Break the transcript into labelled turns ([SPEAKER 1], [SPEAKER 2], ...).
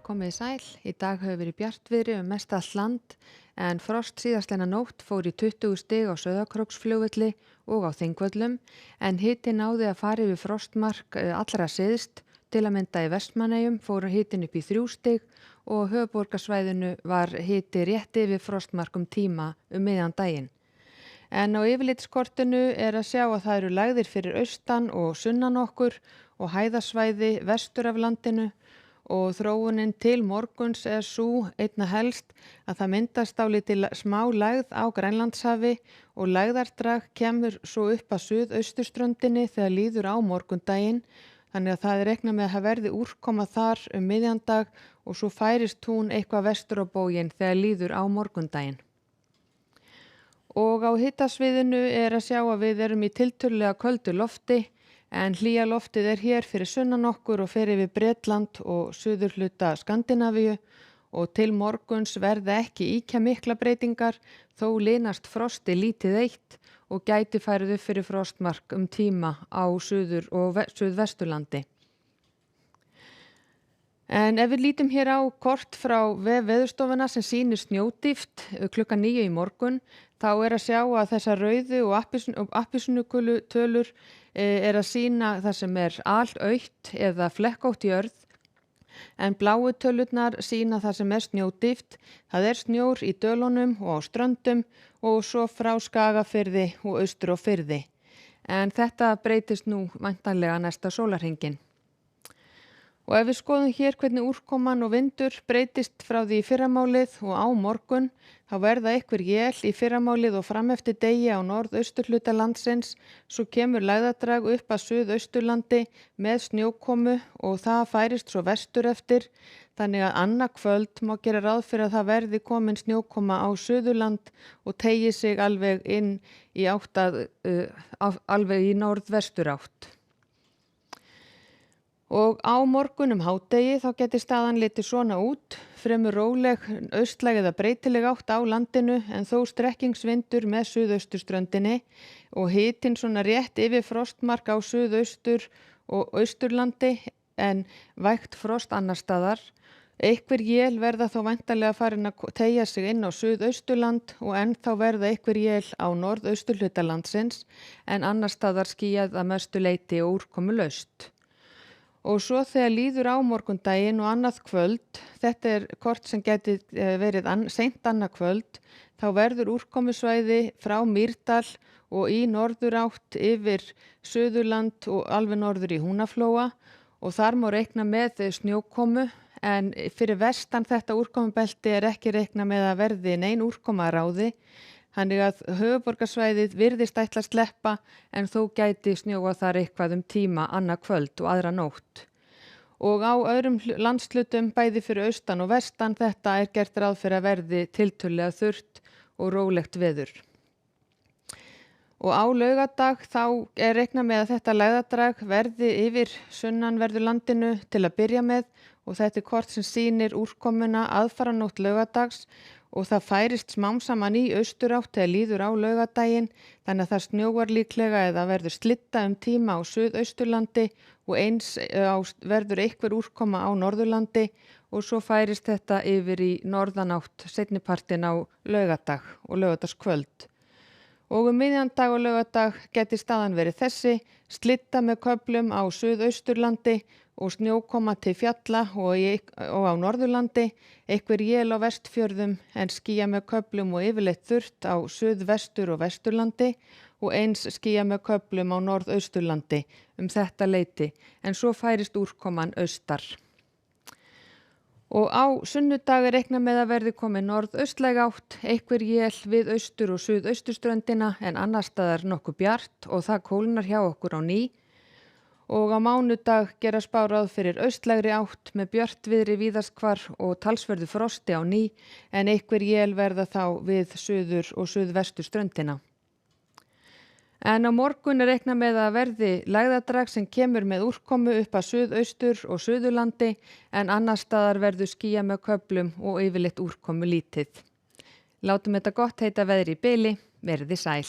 [SPEAKER 1] Komið sæl, í dag hefur verið bjartviðri mest allt land en frost síðastleina nótt fór í 20 stig á Sauðárkróksflugvelli og á Þingvöllum en hiti náði að fara yfir frostmark allra syðst, til að mynda í Vestmannaeyjum fór hitin upp í 3 stig og á höfuðborgarsvæðinu var hiti rétt yfir frostmark tíma miðjan daginn. En á yfirlitskortinu að sjá að það eru lægðir fyrir austan og sunnan okkur og hæðasvæði vestur af landinu og þróunin til morguns sú einna helst að það myndast dálítil smá lægð á Grænlandshafi og lægðardrag kemur svo upp að suðausturströndinni þegar líður á morgundaginn, þannig að það reiknað með að það verði úrkoma þar miðjan dag og svo færist hún eitthvað vestur á bóginn þegar líður á morgundaginn. Og á hitasviðinu að sjá að við erum í tiltölulega köldu lofti en hlýja loftið hér fyrir sunnan okkur og fer yfir Bretland og suðurhluta Skandinavíu og til morguns verða ekki ýkja mikla breytingar þó linast frosti lítið eitt og gæti færið upp fyrir frostmark tíma á suður- og suðvesturlandi. En ef við lítum hér á kort frá vef Veðurstofuna sem sýnir snjódýft klukkan 9 í morgun, þá að sjá að þessar rauðu og appelsínugulu tölur að sýna það sem alautt eða flekkótt jörð, en bláu tölurnar sýna það sem snjódýft, það snjór í dölunum og á ströndum og svo frá Skagafirði og austur á firði. En þetta breytist nú væntanlega næsta sólarhringinn. Og ef við skoðum hér hvernig úrkoman og vindur breytist frá því í fyrramálið og á morgun, þá verða einhver él í fyrramálið og fram eftir degi á norðausturhluta landsins, svo kemur lægðardrag upp að suðausturlandi með snjókomu og það færist svo vestur eftir, þannig að annað kvöld má gera ráð fyrir að það verði komin snjókoma á Suðurland og tegi sig alveg inn í alveg í norðvestur átt. Og á morgun hádegi þá geti staðan litið svona út, fremur róleg austlæg eða breytileg átt á landinu en þó strekkingsvindur með suðausturströndinni og hitinn svona rétt yfir frostmark á suðaustur og austurlandi en vægt frost annar staðar. Einhver él verða þó væntanlega farin að teygja sig inn á suðausturland og ennþá verða einhver él á norðausturhluta landsins en annar staðar skýjað að mestu leyti og úrkomulaust. Og svo þegar líður á morgundaginn og annað kvöld, þetta kort sem geti verið seint annað kvöld, þá verður úrkomusvæði frá Mýrdal og í norðurátt yfir Suðurland og alveg norður í Húnaflóa og þar má reikna með snjókomu en fyrir vestan þetta úrkomubelti ekki reikna með að verði nein úrkoma að ráði. Þannig að höfuðborgarsvæðið virðist ætla að sleppa en þó gæti snjóa þar eitthvað tíma annað kvöld og aðra nótt. Og á öðrum landslutum bæði fyrir austan og vestan þetta gert ráð fyrir að verði tiltölulega þurrt og rólegt veður. Og á laugardag þá reiknað með að þetta lægðardrag verði yfir sunnanverðu landinu til að byrja með og þetta kort sem sýnir úrkomuna aðfaranótt laugardags og það færist smám saman í austurátt þegar líður á laugardaginn, þannig að það snjóar líklega eða verður slitta tíma á suðausturlandi og eins verður einhver úrkoma á norðurlandi og svo færist þetta yfir í norðanátt seinnipartinn á laugardag og laugardagskvöld. Og miðjan dag og laugardag geti staðan verið þessi, slitta með köflum á suðausturlandi og snjókoma til fjalla og á Norðurlandi, einhver él á Vestfjörðum en skýja með köflum og yfirleitt þurrt á suðvestur og vesturlandi og eins skýja með köflum á norðausturlandi þetta leyti en svo færist úrkoman austar. Og á sunnudag reiknað með að verði komið norðaustlæg átt, einhver él við austur- og suðausturströndina en annars staðar nokkuð bjart og það kólnar hjá okkur á ný. Og á mánudag gera spá ráð fyrir austlægri átt með bjartviðri víðast hvar og talsverðu frosti á ný en einhver él verða þá við suður- og suðvesturströndina. En á morgun reiknað með að verði lægðardrag sem kemur með úrkomu upp að suðaustur og suðurlandi en annars staðar verður skýjað með köflum og yfirleitt úrkomu lítið. Látum þetta gott heita veðri í bili, verið sæl.